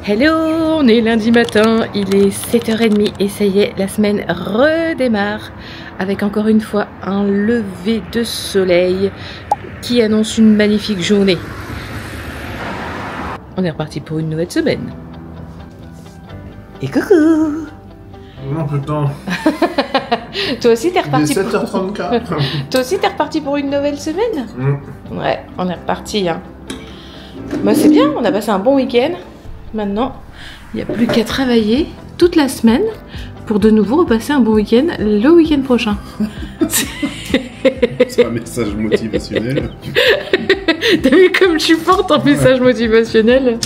Hello, on est lundi matin, il est 7h30 et ça y est, la semaine redémarre avec encore une fois un lever de soleil qui annonce une magnifique journée. On est reparti pour une nouvelle semaine. Et coucou! Non putain. Toi aussi t'es reparti Il est 7h34. Toi aussi t'es reparti pour une nouvelle semaine? Ouais, on est reparti hein. Moi c'est bien, on a passé un bon week-end. Maintenant, il n'y a plus qu'à travailler toute la semaine pour de nouveau repasser un bon week-end le week-end prochain. C'est un message motivationnel. T'as vu comme tu portes un message motivationnel?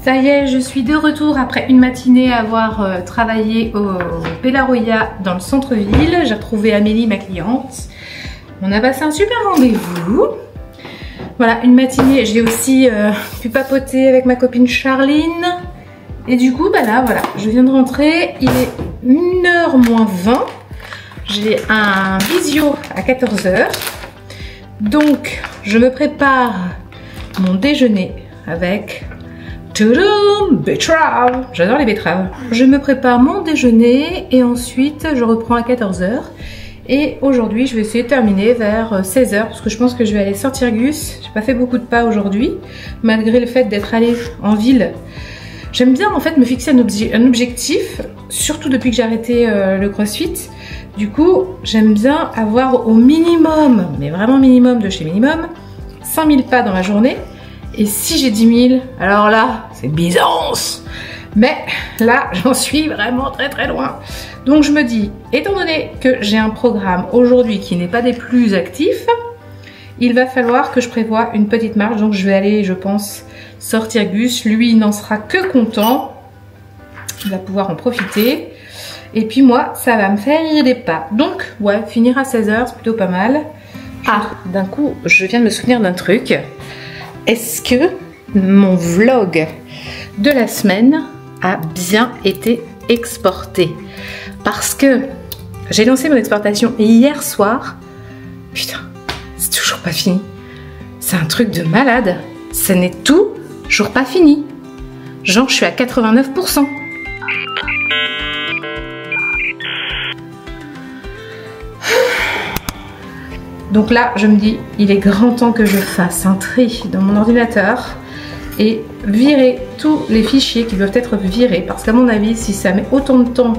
Ça y est, je suis de retour après une matinée à avoir travaillé au Bella Roya dans le centre-ville. J'ai retrouvé Amélie, ma cliente. On a passé un super rendez-vous. Voilà, une matinée, j'ai aussi pu papoter avec ma copine Charline. Et du coup, bah là, voilà, je viens de rentrer. Il est 1h moins 20. J'ai un visio à 14h. Donc, je me prépare mon déjeuner avec... betterave. J'adore les betteraves. Je me prépare mon déjeuner et ensuite je reprends à 14h. Et aujourd'hui, je vais essayer de terminer vers 16h parce que je pense que je vais aller sortir Gus. J'ai pas fait beaucoup de pas aujourd'hui, malgré le fait d'être allée en ville. J'aime bien en fait me fixer un objectif, surtout depuis que j'ai arrêté le crossfit. Du coup, j'aime bien avoir au minimum, mais vraiment minimum de chez minimum, 5000 pas dans la journée. Et si j'ai 10 000, alors là, c'est Byzance. Mais là, j'en suis vraiment très très loin. Donc je me dis, étant donné que j'ai un programme aujourd'hui qui n'est pas des plus actifs, il va falloir que je prévoie une petite marge. Donc je vais aller, je pense, sortir Gus. Lui, il n'en sera que content. Il va pouvoir en profiter. Et puis moi, ça va me faire des pas. Donc, ouais, finir à 16h, c'est plutôt pas mal. Ah, d'un coup, je viens de me souvenir d'un truc. Est-ce que mon vlog de la semaine a bien été exporté? Parce que j'ai lancé mon exportation hier soir. Putain, c'est toujours pas fini. C'est un truc de malade. Ce n'est toujours pas fini. Genre, je suis à 89%. Donc là, je me dis, il est grand temps que je fasse un tri dans mon ordinateur et virer tous les fichiers qui doivent être virés. Parce qu'à mon avis, si ça met autant de temps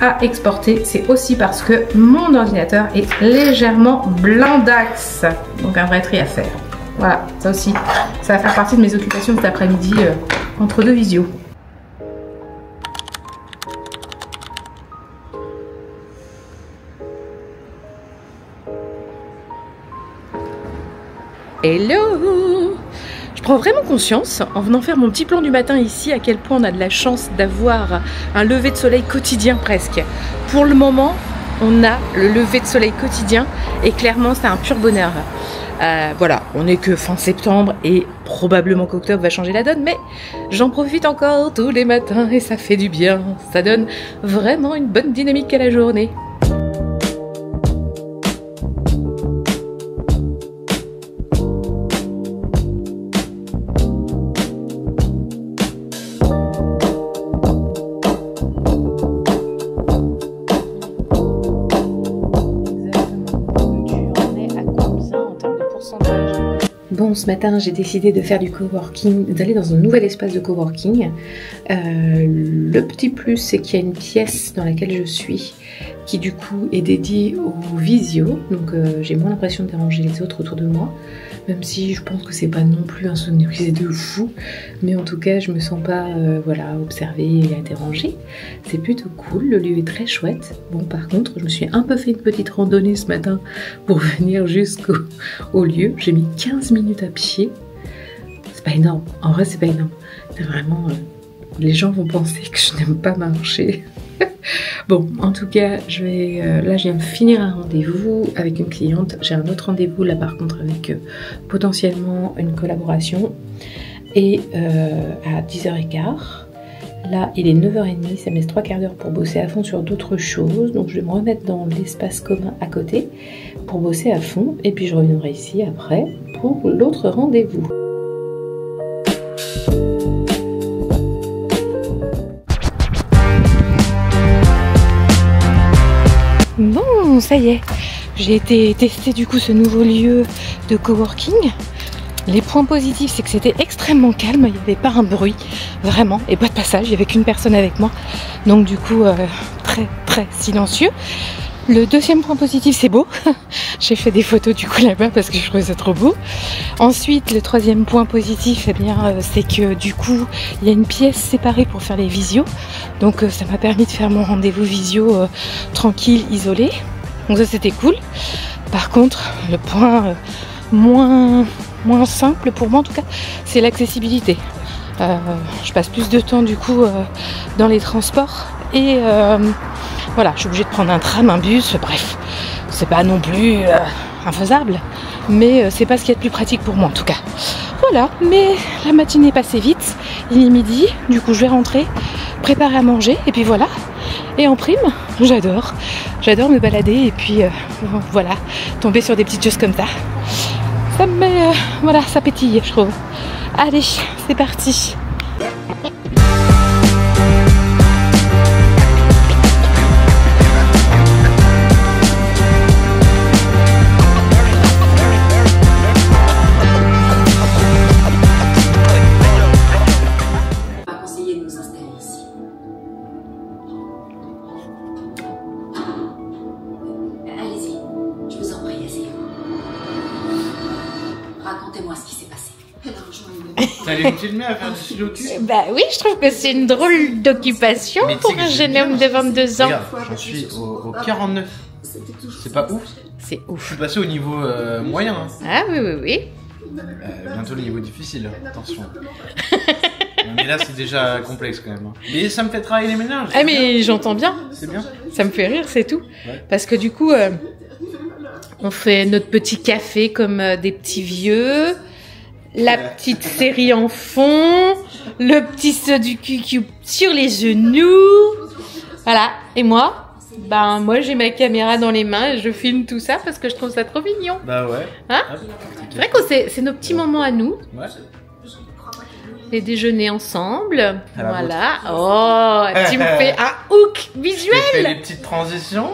à exporter, c'est aussi parce que mon ordinateur est légèrement blindax. Donc un vrai tri à faire. Voilà, ça aussi, ça va faire partie de mes occupations cet après-midi entre deux visios. Hello! Je prends vraiment conscience, en venant faire mon petit plan du matin ici, à quel point on a de la chance d'avoir un lever de soleil quotidien presque. Pour le moment, on a le lever de soleil quotidien et clairement c'est un pur bonheur. Voilà, on n'est que fin septembre et probablement qu'octobre va changer la donne, mais j'en profite encore tous les matins et ça fait du bien. Ça donne vraiment une bonne dynamique à la journée. Bon, ce matin, j'ai décidé de faire du coworking, d'aller dans un nouvel espace de coworking. Le petit plus, c'est qu'il y a une pièce dans laquelle je suis qui du coup est dédiée aux visio. Donc j'ai moins l'impression de déranger les autres autour de moi. Même si je pense que c'est pas non plus un sonorisé de fou. Mais en tout cas, je me sens pas voilà, observée et dérangée. C'est plutôt cool, le lieu est très chouette. Bon, par contre, je me suis un peu fait une petite randonnée ce matin pour venir jusqu'au lieu. J'ai mis 15 minutes à pied. C'est pas énorme, en vrai c'est pas énorme. C'est vraiment... les gens vont penser que je n'aime pas marcher. Bon, en tout cas, là je viens de finir un rendez-vous avec une cliente. J'ai un autre rendez-vous là par contre avec potentiellement une collaboration. Et à 10h15, Là, il est 9h30, ça me laisse 3 quarts d'heure pour bosser à fond sur d'autres choses. Donc je vais me remettre dans l'espace commun à côté pour bosser à fond. Et puis je reviendrai ici après pour l'autre rendez-vous. Bon, ça y est, j'ai été tester du coup ce nouveau lieu de coworking. Les points positifs, c'est que c'était extrêmement calme, il n'y avait pas un bruit, vraiment, et pas de passage, il n'y avait qu'une personne avec moi. Donc du coup, très silencieux. Le deuxième point positif, c'est beau. J'ai fait des photos du coup là-bas parce que je trouvais ça trop beau. Ensuite, le troisième point positif, eh bien, c'est que du coup, il y a une pièce séparée pour faire les visios. Donc ça m'a permis de faire mon rendez-vous visio tranquille, isolé. Donc ça, c'était cool. Par contre, le point moins simple pour moi en tout cas, c'est l'accessibilité. Je passe plus de temps du coup dans les transports et voilà, je suis obligée de prendre un tram, un bus, bref, c'est pas non plus infaisable, mais c'est pas ce qui est le plus pratique pour moi en tout cas. Voilà, mais la matinée est passée vite, il est midi, du coup je vais rentrer, préparer à manger et puis voilà. Et en prime, j'adore me balader et puis voilà, tomber sur des petites choses comme ça. Ça me met, voilà, ça pétille je trouve. Allez, c'est parti. Racontez-moi ce qui s'est passé. T'allais me filmer à faire du sudoku? Bah oui, je trouve que c'est une drôle d'occupation pour un jeune homme de 22 ans. Regarde, j'en suis au 49. C'est pas ouf. C'est Je ouf. suis passé au niveau moyen. Hein. Ah oui. Bientôt le niveau difficile, attention. Mais là c'est déjà complexe quand même. Hein. Mais ça me fait travailler les ménages. Ah mais j'entends bien. C'est bien. Ça me fait rire, c'est tout. Ouais. Parce que du coup, on fait notre petit café comme des petits vieux, la petite série en fond, le petit sudoku sur les genoux. Voilà. Et moi, moi j'ai ma caméra dans les mains et je filme tout ça parce que je trouve ça trop mignon. Bah ouais. Hein? C'est vrai que c'est nos petits moments à nous. Ouais. Les déjeuners ensemble. À la voilà. Oh, tu me fais un hook visuel. Je fais les petites transitions.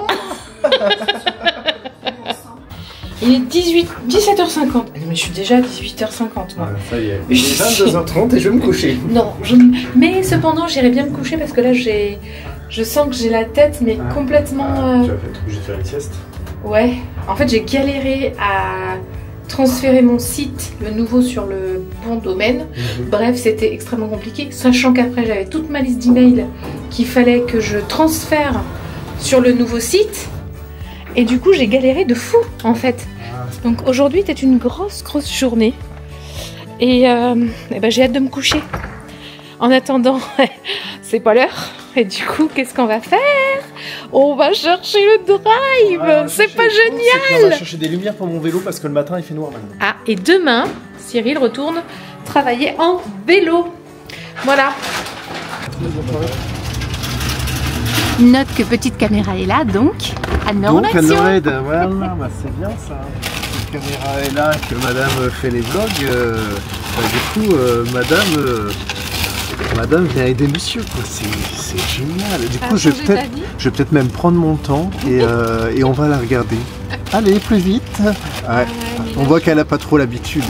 Il est 17h50. Mais je suis déjà à 18h50 moi. Ça y est. Il est 22h30 et je vais me coucher. Non, mais cependant j'irai bien me coucher parce que là je sens que j'ai la tête mais complètement... Tu vas être obligé de faire une sieste. Ouais, en fait j'ai galéré à transférer mon site, le nouveau, sur le bon domaine. Bref, c'était extrêmement compliqué, sachant qu'après j'avais toute ma liste d'emails qu'il fallait que je transfère sur le nouveau site. Et du coup, j'ai galéré de fou, en fait. Donc aujourd'hui, c'était une grosse journée. Et j'ai hâte de me coucher. En attendant, c'est pas l'heure. Et du coup, qu'est-ce qu'on va faire? On va chercher le drive. C'est pas génial. On va chercher des lumières pour mon vélo parce que le matin, il fait noir maintenant. Ah, et demain, Cyril retourne travailler en vélo. Voilà. Note que petite caméra est là, donc Anne-Laure en action. Donc Anne-Laure, voilà, c'est bien ça. Cette caméra est là, que madame fait les vlogs. Du coup, madame vient aider monsieur, quoi. C'est génial. Du coup, je vais peut-être même prendre mon temps et on va la regarder. Allez, plus vite. Ouais. On voit qu'elle a pas trop l'habitude.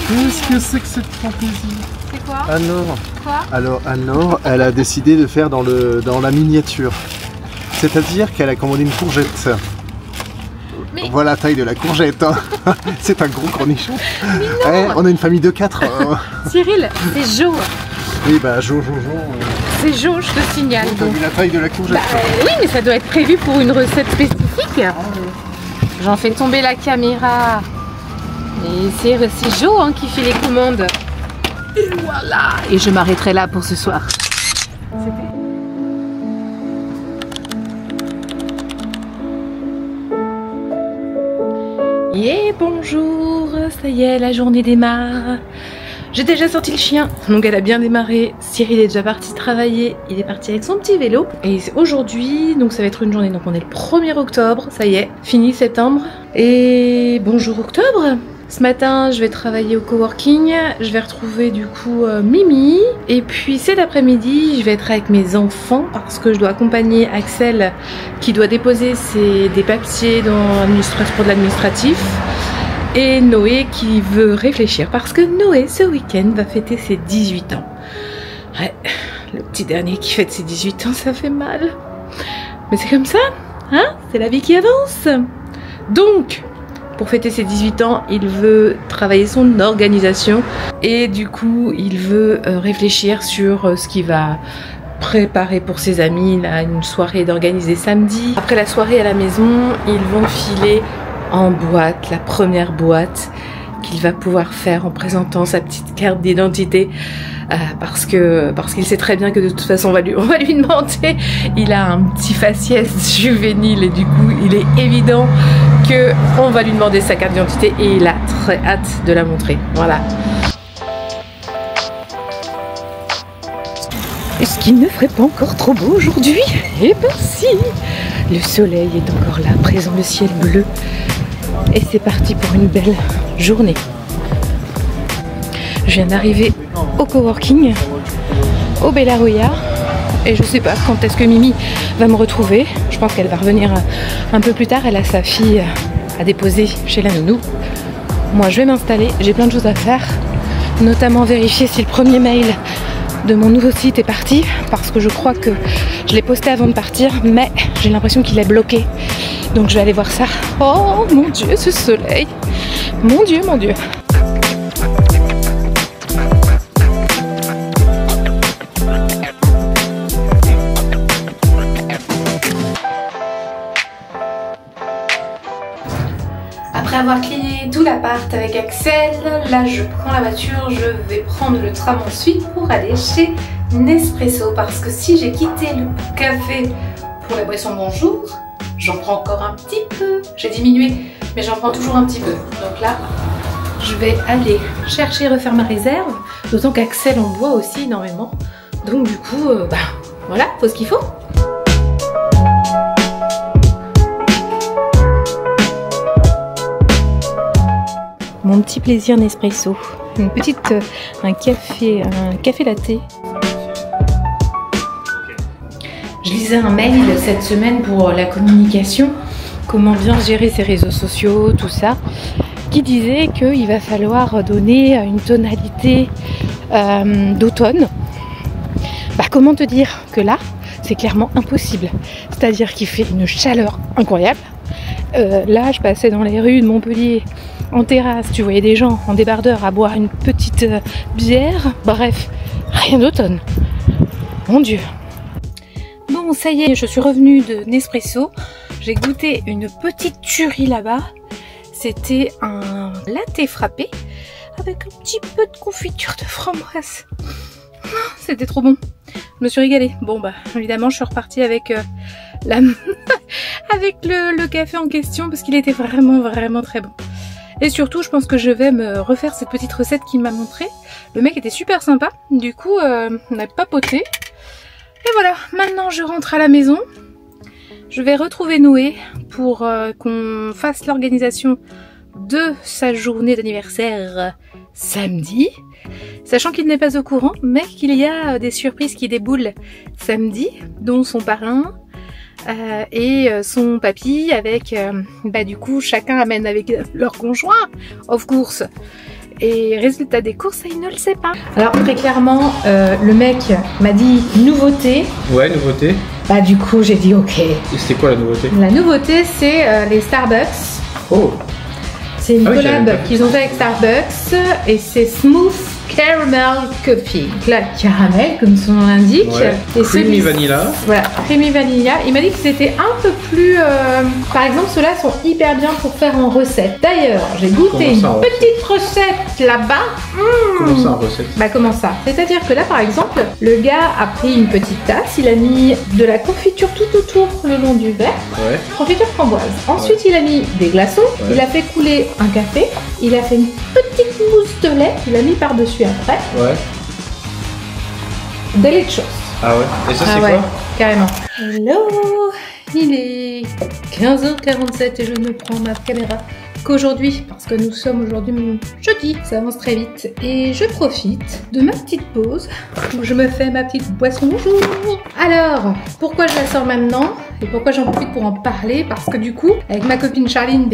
Qu'est-ce que c'est que cette fantaisie? C'est quoi? Anne-Laure. Quoi? Alors Anne-Laure, elle a décidé de faire dans la miniature. C'est-à-dire qu'elle a commandé une courgette. Mais... Voilà la taille de la courgette. Hein. C'est un gros cornichon. On a une famille de 4. Cyril, c'est Jo. Oui, bah Jo. C'est Jo, je te signale. T'as vu la taille de la courgette? Oui, mais ça doit être prévu pour une recette spécifique. J'en fais tomber la caméra. Et c'est Jo qui fait les commandes. Et voilà. Et je m'arrêterai là pour ce soir. Et bonjour, ça y est, la journée démarre. J'ai déjà sorti le chien, donc elle a bien démarré. Cyril est déjà parti travailler, il est parti avec son petit vélo. Et aujourd'hui, donc ça va être une journée, donc on est le 1er octobre, ça y est, fini septembre. Et bonjour octobre. Ce matin, je vais travailler au coworking, je vais retrouver du coup Mimi. Et puis cet après-midi, je vais être avec mes enfants parce que je dois accompagner Axel qui doit déposer des papiers pour de l'administratif. Et Noé qui veut réfléchir parce que Noé, ce week-end, va fêter ses 18 ans. Ouais, le petit dernier qui fête ses 18 ans, ça fait mal. Mais c'est comme ça, hein? C'est la vie qui avance. Donc, pour fêter ses 18 ans, il veut travailler son organisation. Et du coup, il veut réfléchir sur ce qu'il va préparer pour ses amis. Il a une soirée d'organiser samedi. Après la soirée à la maison, ils vont filer en boîte, la première boîte qu'il va pouvoir faire en présentant sa petite carte d'identité parce qu'il sait très bien que de toute façon on va lui demander. Il a un petit faciès juvénile et du coup il est évident que on va lui demander sa carte d'identité et il a très hâte de la montrer. Voilà. Est-ce qu'il ne ferait pas encore trop beau aujourd'hui? Eh ben si! Le soleil est encore là, présent le ciel bleu. Et c'est parti pour une belle journée. Je viens d'arriver au coworking, au Bellaroya. Et je sais pas quand est-ce que Mimi va me retrouver. Je pense qu'elle va revenir un peu plus tard. Elle a sa fille à déposer chez la nounou. Moi je vais m'installer, j'ai plein de choses à faire. Notamment vérifier si le premier mail de mon nouveau site est parti. Parce que je crois que je l'ai posté avant de partir. Mais j'ai l'impression qu'il est bloqué. Donc je vais aller voir ça. Oh mon Dieu, ce soleil. Mon Dieu, mon Dieu. Après avoir cleané tout l'appart avec Axel, là je prends la voiture, je vais prendre le tram ensuite pour aller chez Nespresso. Parce que si j'ai quitté le café pour la boisson bonjour, j'en prends encore un petit peu. J'ai diminué, mais j'en prends toujours un petit peu. Donc là, je vais aller chercher, refaire ma réserve. D'autant qu'Axel en boit aussi énormément. Donc du coup, voilà, faut ce qu'il faut. Mon petit plaisir Nespresso. Un café latte. Je lisais un mail cette semaine pour la communication, comment bien gérer ses réseaux sociaux, tout ça, qui disait qu'il va falloir donner une tonalité d'automne. Comment te dire que là, c'est clairement impossible. C'est-à-dire qu'il fait une chaleur incroyable. Là, je passais dans les rues de Montpellier, en terrasse, tu voyais des gens en débardeur à boire une petite bière. Bref, rien d'automne. Mon Dieu. Bon, ça y est, je suis revenue de Nespresso. J'ai goûté une petite tuerie là-bas. C'était un latte frappé avec un petit peu de confiture de framboise. C'était trop bon. Je me suis régalée. Bon, évidemment, je suis repartie avec avec le café en question parce qu'il était vraiment, vraiment très bon. Et surtout, je pense que je vais me refaire cette petite recette qu'il m'a montrée. Le mec était super sympa. Du coup, on a papoté. Et voilà, maintenant je rentre à la maison. Je vais retrouver Noé pour qu'on fasse l'organisation de sa journée d'anniversaire samedi. Sachant qu'il n'est pas au courant, mais qu'il y a des surprises qui déboulent samedi, dont son parrain et son papy avec, du coup, chacun amène avec leur conjoint, of course. Et résultat des courses, il ne le sait pas. Alors très clairement, le mec m'a dit nouveauté. Ouais, nouveauté. Du coup, j'ai dit ok. Et c'était quoi la nouveauté? La nouveauté, c'est les Starbucks. Oh. C'est une collab qu'ils ont fait avec Starbucks et c'est Smooth Caramel Coffee. Là, caramel, comme son nom l'indique. Ouais. Creamy Vanilla. Voilà, Creamy Vanilla. Il m'a dit que c'était un peu plus... Par exemple, ceux-là sont hyper bien pour faire en recette. D'ailleurs, j'ai goûté une petite recette là-bas. Comment ça en recette? Comment ça? C'est-à-dire que là, par exemple, le gars a pris une petite tasse, il a mis de la confiture tout autour le long du verre. Ouais. Confiture framboise. Ensuite, il a mis des glaçons, il a fait couler un café, il a fait une petite petite mousse de lait. Il a mis par-dessus après. Ouais. Delicious. Ah ouais. Et ça, c'est ouais, quoi? Carrément. Hello. Il est 15h47 et je ne prends ma caméra qu'aujourd'hui, parce que nous sommes aujourd'hui jeudi, ça avance très vite, et je profite de ma petite pause où je me fais ma petite boisson du jour. Alors, pourquoi je la sors maintenant et pourquoi j'en profite pour en parler? Parce que du coup, avec ma copine Charline,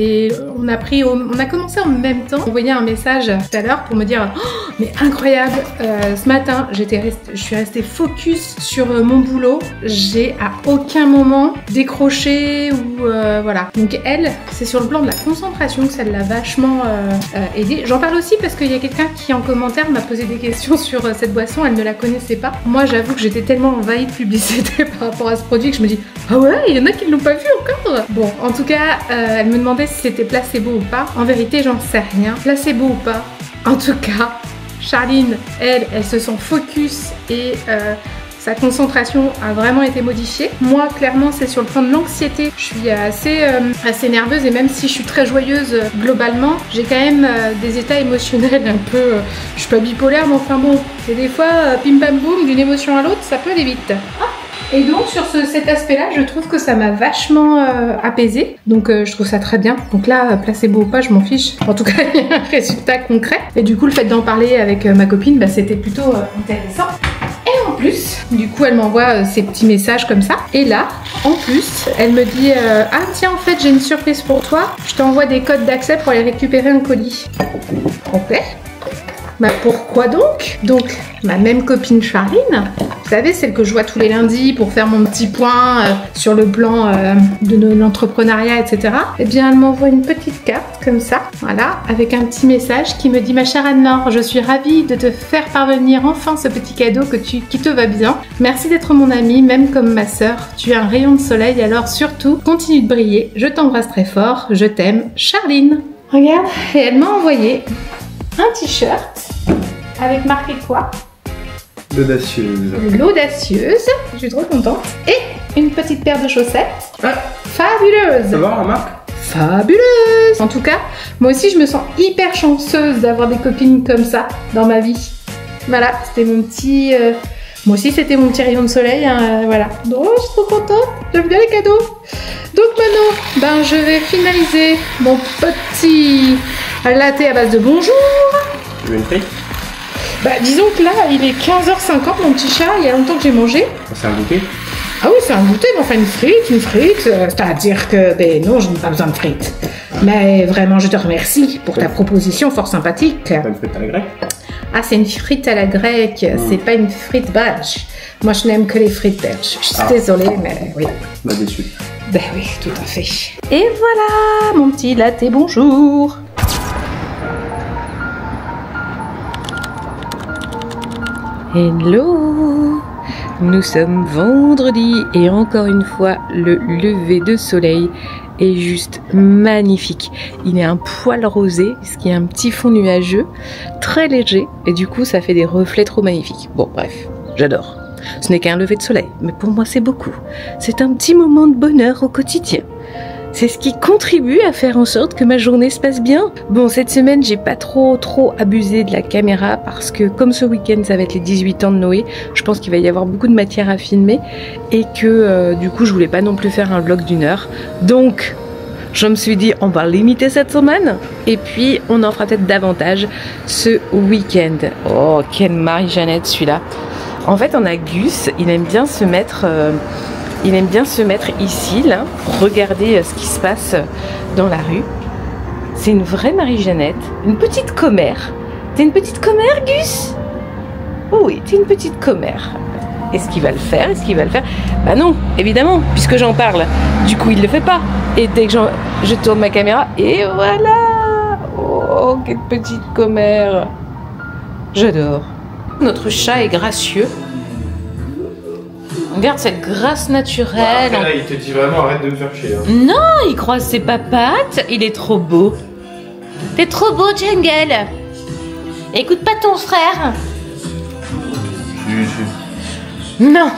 on a commencé en même temps. On envoyait un message tout à l'heure pour me dire oh, mais incroyable, ce matin, je suis restée focus sur mon boulot. J'ai à aucun moment décroché ou voilà. Donc elle, c'est sur le plan de la concentration que ça l'a vachement aidé. J'en parle aussi parce qu'il y a quelqu'un qui en commentaire m'a posé des questions sur cette boisson, elle ne la connaissait pas. Moi j'avoue que j'étais tellement envahie de publicité par rapport à ce produit que je me dis ah ouais, il y en a qui ne l'ont pas vu encore. Bon, en tout cas, elle me demandait si c'était placebo ou pas. En vérité, j'en sais rien. Placebo ou pas. En tout cas, Charline, elle se sent focus et sa concentration a vraiment été modifiée. Moi, clairement, c'est sur le plan de l'anxiété. Je suis assez nerveuse et même si je suis très joyeuse globalement, j'ai quand même des états émotionnels un peu... je suis pas bipolaire, mais enfin bon, et des fois, pim pam boum, d'une émotion à l'autre, ça peut aller vite. Ah. Et donc sur cet aspect-là, je trouve que ça m'a vachement apaisée. Donc je trouve ça très bien. Donc là, placebo ou pas, je m'en fiche. En tout cas, il y a un résultat concret. Et du coup, le fait d'en parler avec ma copine, bah, c'était plutôt intéressant. Et en plus, du coup, elle m'envoie ces petits messages comme ça. Et là, en plus, elle me dit ah tiens, en fait, j'ai une surprise pour toi. Je t'envoie des codes d'accès pour aller récupérer un colis. Ok. Bah pourquoi donc? Donc, ma même copine Charline, vous savez, celle que je vois tous les lundis pour faire mon petit point sur le plan de l'entrepreneuriat, etc. Eh bien, elle m'envoie une petite carte comme ça, voilà, avec un petit message qui me dit « Ma chère Anne-Laure, je suis ravie de te faire parvenir enfin ce petit cadeau qui te va bien. Merci d'être mon amie, même comme ma sœur. Tu es un rayon de soleil, alors surtout, continue de briller. Je t'embrasse très fort, je t'aime, Charline. » Regarde, et elle m'a envoyé un t-shirt avec marqué quoi? L'audacieuse. L'audacieuse, je suis trop contente. Et une petite paire de chaussettes. Ah. Fabuleuse. Ça va la marque? Fabuleuse. En tout cas, moi aussi je me sens hyper chanceuse d'avoir des copines comme ça dans ma vie. Voilà, c'était mon petit... Moi aussi c'était mon petit rayon de soleil, hein, voilà. Donc je suis trop contente, j'aime bien les cadeaux. Donc maintenant, je vais finaliser mon petit latte à base de bonjour. Tu veux une frite? Disons que là, il est 15h50, mon petit chat, il y a longtemps que j'ai mangé. C'est un goûter? Ah oui, c'est un goûter, mais enfin une frite, c'est-à-dire que, non, je n'ai pas besoin de frites. Mais vraiment, je te remercie pour ta proposition fort sympathique. T'as une frite à la grecque? Ah, c'est une frite à la grecque, c'est pas une frite belge. Moi, je n'aime que les frites belges. Je suis désolée, mais oui. Bah déçu. Ben oui, tout à fait. Et voilà, mon petit latte, bonjour. Hello! Nous sommes vendredi et encore une fois, le lever de soleil est juste magnifique. Il est un poil rosé, ce qui est un petit fond nuageux, très léger, et du coup ça fait des reflets trop magnifiques. Bon bref, j'adore. Ce n'est qu'un lever de soleil, mais pour moi c'est beaucoup. C'est un petit moment de bonheur au quotidien. C'est ce qui contribue à faire en sorte que ma journée se passe bien. Bon, cette semaine, j'ai pas trop abusé de la caméra parce que comme ce week-end, ça va être les 18 ans de Noé, je pense qu'il va y avoir beaucoup de matière à filmer et que du coup, je voulais pas non plus faire un vlog d'1 heure. Donc, je me suis dit, on va limiter cette semaine et puis on en fera peut-être davantage ce week-end. Oh, quelle Marie-Jeannette celui-là. En fait, on a Gus, il aime bien se mettre... ici, là, pour regarder ce qui se passe dans la rue. C'est une vraie Marie-Jeannette, une petite commère. T'es une petite commère, Gus? Oui, t'es une petite commère. Est-ce qu'il va le faire? Bah non, évidemment, puisque j'en parle. Du coup, il le fait pas. Et dès que je tourne ma caméra, et voilà! Oh, quelle petite commère! J'adore. Notre chat est gracieux. Regarde cette grâce naturelle. Après, là, il te dit vraiment arrête de me faire chier. Hein. Non, il croise ses papates. Il est trop beau. T'es trop beau, Jungle. Écoute pas ton frère. Non.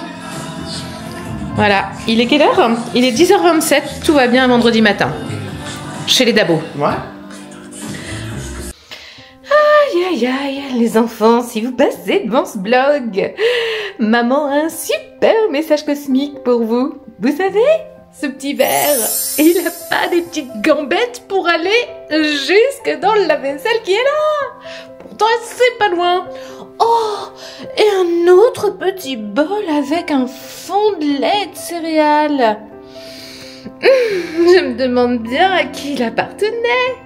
Voilà. Il est quelle heure? Il est 10h27. Tout va bien un vendredi matin. Chez les Dabos. Ouais. Aïe aïe aïe, les enfants, si vous passez devant ce blog, maman a un super message cosmique pour vous. Vous savez, ce petit verre, il a pas des petites gambettes pour aller jusque dans le lave-vaisselle qui est là. Pourtant, c'est pas loin. Oh, et un autre petit bol avec un fond de lait de céréales. Je me demande bien à qui il appartenait.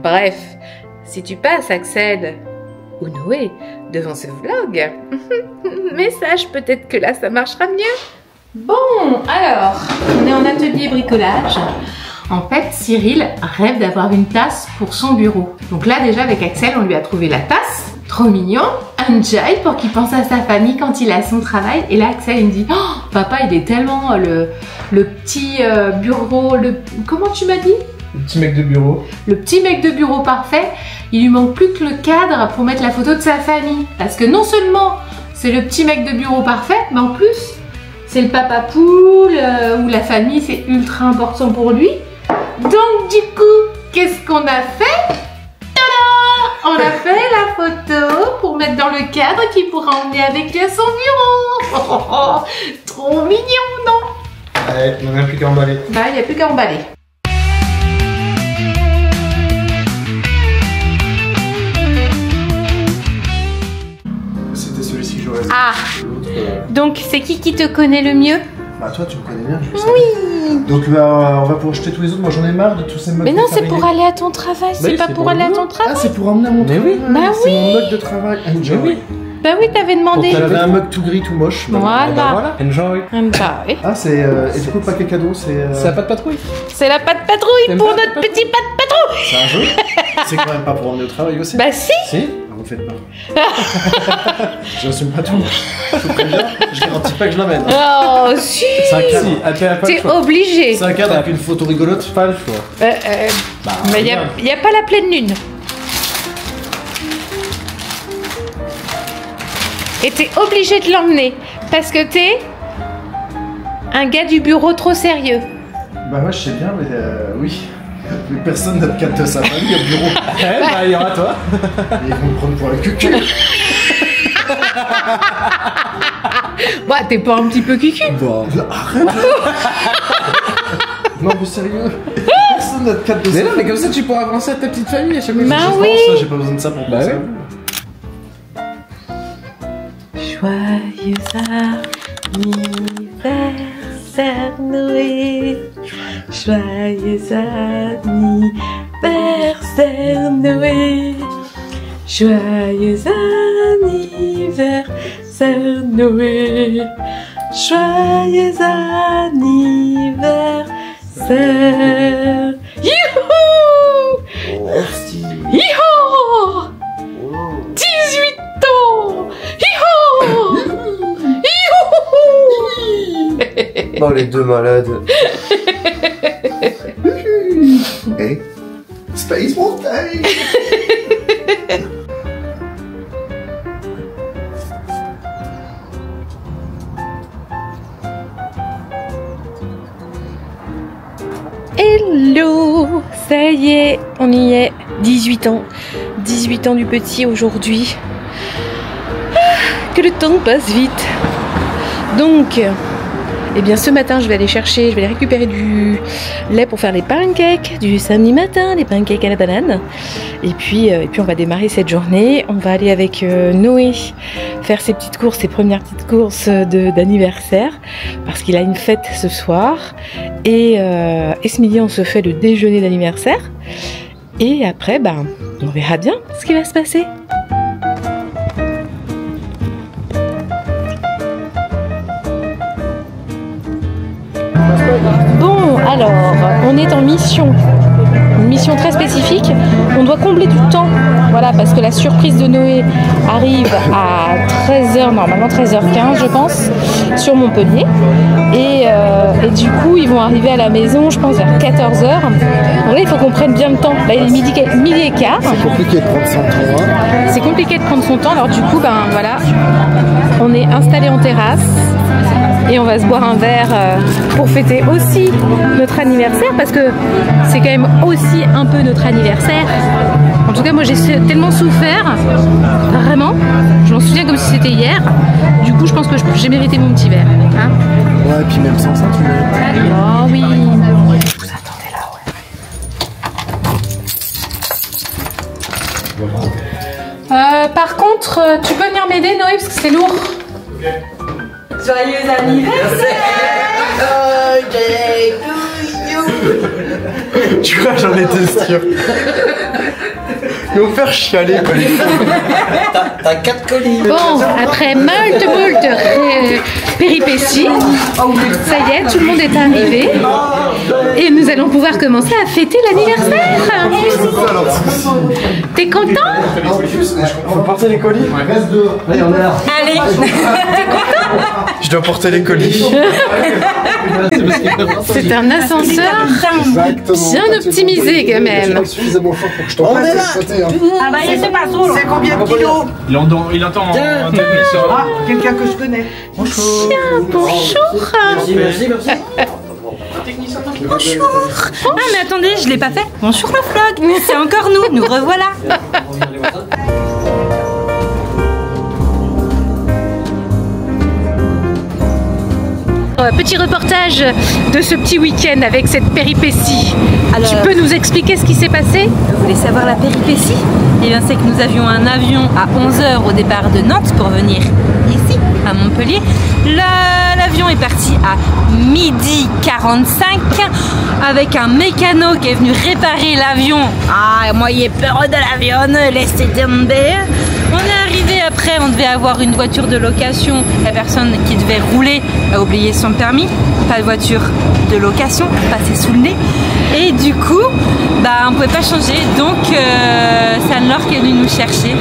Bref, si tu passes, Axel ou Noé, devant ce vlog, message, peut-être que là ça marchera mieux. Bon, alors, on est en atelier bricolage. En fait, Cyril rêve d'avoir une tasse pour son bureau. Donc là, déjà, avec Axel, on lui a trouvé la tasse. Trop mignon. Un joy pour qu'il pense à sa famille quand il a son travail. Et là, Axel, il me dit, oh, papa, il est tellement le petit bureau, comment tu m'as dit? Le petit mec de bureau. Le petit mec de bureau parfait. Il lui manque plus que le cadre pour mettre la photo de sa famille. Parce que non seulement c'est le petit mec de bureau parfait, mais en plus, c'est le papa poule ou la famille, c'est ultra important pour lui. Donc du coup, qu'est-ce qu'on a fait? Tada! On a fait la photo pour mettre dans le cadre qu'il pourra emmener avec lui à son bureau. Trop mignon, non? Ouais, il n'y en a plus qu'à emballer. Bah, il n'y a plus qu'à emballer. C'était celui-ci que j'aurais vu. Ah! Donc c'est qui te connaît le mieux? Bah toi tu me connais bien, je le sais. Oui. Donc on va pour jeter tous les autres, moi j'en ai marre de tous ces modes. Mais non, c'est pour aller à ton travail, c'est pas pour aller à ton travail. Ah, c'est pour emmener à mon travail. Oui. Bah c'est oui. mon mug de travail. Enjoy. Oui. Bah oui, t'avais demandé. J'avais un mug tout gris, tout moche. Voilà. Enjoy. Bah oui. Ah, c'est. Et du coup, le paquet cadeau, c'est. C'est la patte patrouille. C'est la patte patrouille T'aimes pour pas notre petit patte patrouille. C'est un jeu. C'est quand même pas pour emmener au travail aussi. Bah si. Si. Vous faites pas. J'assume pas tout. Je vous préviens, je garantis pas que je l'amène. Oh si. C'est un cadre. Si, t'as pas le T'es choix. obligé. C'est un cadre avec une photo rigolote. Pas le choix. Mais y a pas la pleine lune. Et t'es obligé de l'emmener parce que t'es un gars du bureau trop sérieux. Bah ouais, je sais bien, mais oui. Mais personne n'a de cadre de sa famille au bureau. Ouais, bah il y aura toi. Et ils vont me prendre pour le cucu. Bah t'es pas un petit peu cucu? Bon, arrête. Non mais sérieux. Personne n'a de cadre de sa Mais non, famille. mais comme ça tu pourras penser à ta petite famille à chaque fois. Bah Je oui. pense, ça, j'ai pas besoin de ça pour penser. Joyeux anniversaire Noé. Joyeux anniversaire Noé. Joyeux anniversaire Noé. Joyeux anniversaire. Youhou! Youhou! 18 ans! Youhou! Youhou! Oh les deux malades. Hey, Space Mountain. Hello! Ça y est, on y est. 18 ans. 18 ans du petit aujourd'hui. Ah, que le temps passe vite. Donc, eh bien ce matin je vais aller récupérer du lait pour faire les pancakes du samedi matin, les pancakes à la banane. Et puis on va démarrer cette journée. On va aller avec Noé faire ses petites courses, ses premières petites courses d'anniversaire, parce qu'il a une fête ce soir. Et ce midi on se fait le déjeuner d'anniversaire. Et après, on verra bien ce qui va se passer. Bon, alors, on est en mission. Une mission très spécifique. On doit combler du temps. Voilà, parce que la surprise de Noé arrive à 13h, normalement 13h15, je pense, sur Montpellier. Et du coup, ils vont arriver à la maison, je pense, vers 14h. Donc là, il faut qu'on prenne bien le temps. Là, il est midi et quart. C'est compliqué de prendre son temps. Hein. C'est compliqué de prendre son temps. Alors du coup, voilà, on est installé en terrasse. Et on va se boire un verre pour fêter aussi notre anniversaire, parce que c'est quand même aussi un peu notre anniversaire. En tout cas, moi j'ai tellement souffert, vraiment. Je m'en souviens comme si c'était hier. Du coup, je pense que j'ai mérité mon petit verre. Hein, ouais, et puis même sans ça, tu mérites. Oh oui. Je vous attendais là, ouais. Par contre, tu peux venir m'aider, Noé, parce que c'est lourd. Joyeux anniversaire! Tu vois, j'en étais sûr. Ils vont faire chialer, quoi. T'as 4 colis. Bon, après moult péripéties, ça y est, tout le monde est arrivé. Et nous allons pouvoir commencer à fêter l'anniversaire. T'es content? On peut porter les colis? Reste deux. Allez, on est là. Allez! T'es content? Je dois porter les colis. C'est un ascenseur bien optimisé quand même. Suffisamment fort pour que je t'en passe. Ah bah c'est pas trop. C'est combien de kilos? Il entend en technicien. Ah, quelqu'un que je connais. Bonjour. Tiens, bonjour. Merci. Bonjour. Ah mais attendez, je l'ai pas fait. Bonjour le vlog, c'est encore nous revoilà. Petit reportage de ce petit week-end avec cette péripétie. Alors, tu peux nous expliquer ce qui s'est passé? Vous voulez savoir la péripétie? Eh bien c'est que nous avions un avion à 11 h au départ de Nantes pour venir ici, à Montpellier. L'avion est parti à 12h45 avec un mécano qui est venu réparer l'avion. Ah, moi j'ai peur de l'avion, laissez tomber. On est arrivé après, on devait avoir une voiture de location. La personne qui devait rouler a oublié son permis. Pas de voiture de location, passé sous le nez. Et du coup, bah, on ne pouvait pas changer. Donc, c'est Anne-Laure qui est venue nous chercher.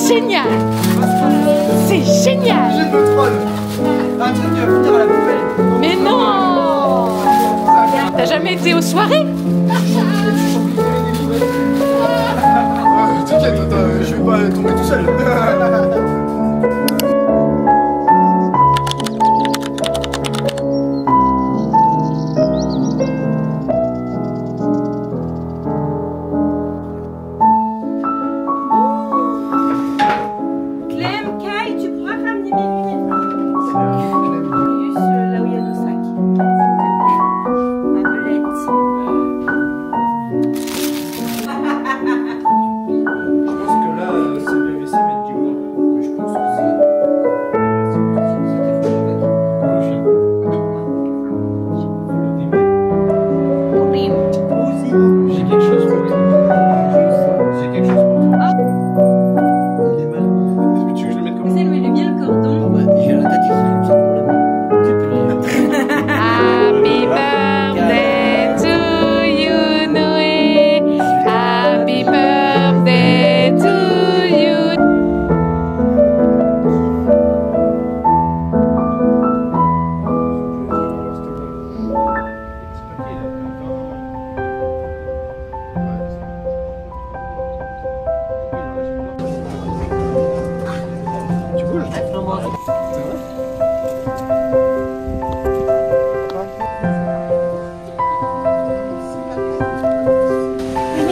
Génial! C'est génial! J'ai le troll. Un truc qui va finir à la poubelle. Mais non! T'as jamais été aux soirées? T'inquiète, je vais pas tomber tout seul.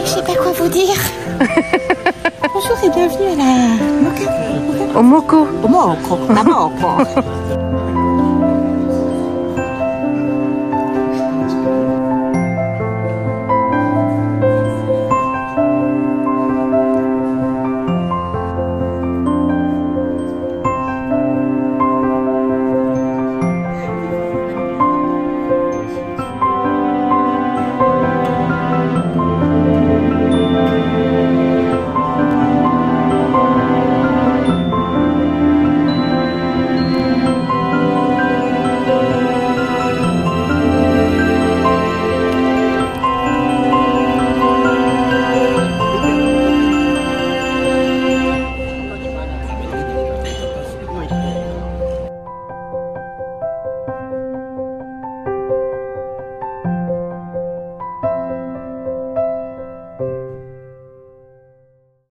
Je sais pas quoi vous dire. Bonjour et bienvenue à la Au Moco. Moco.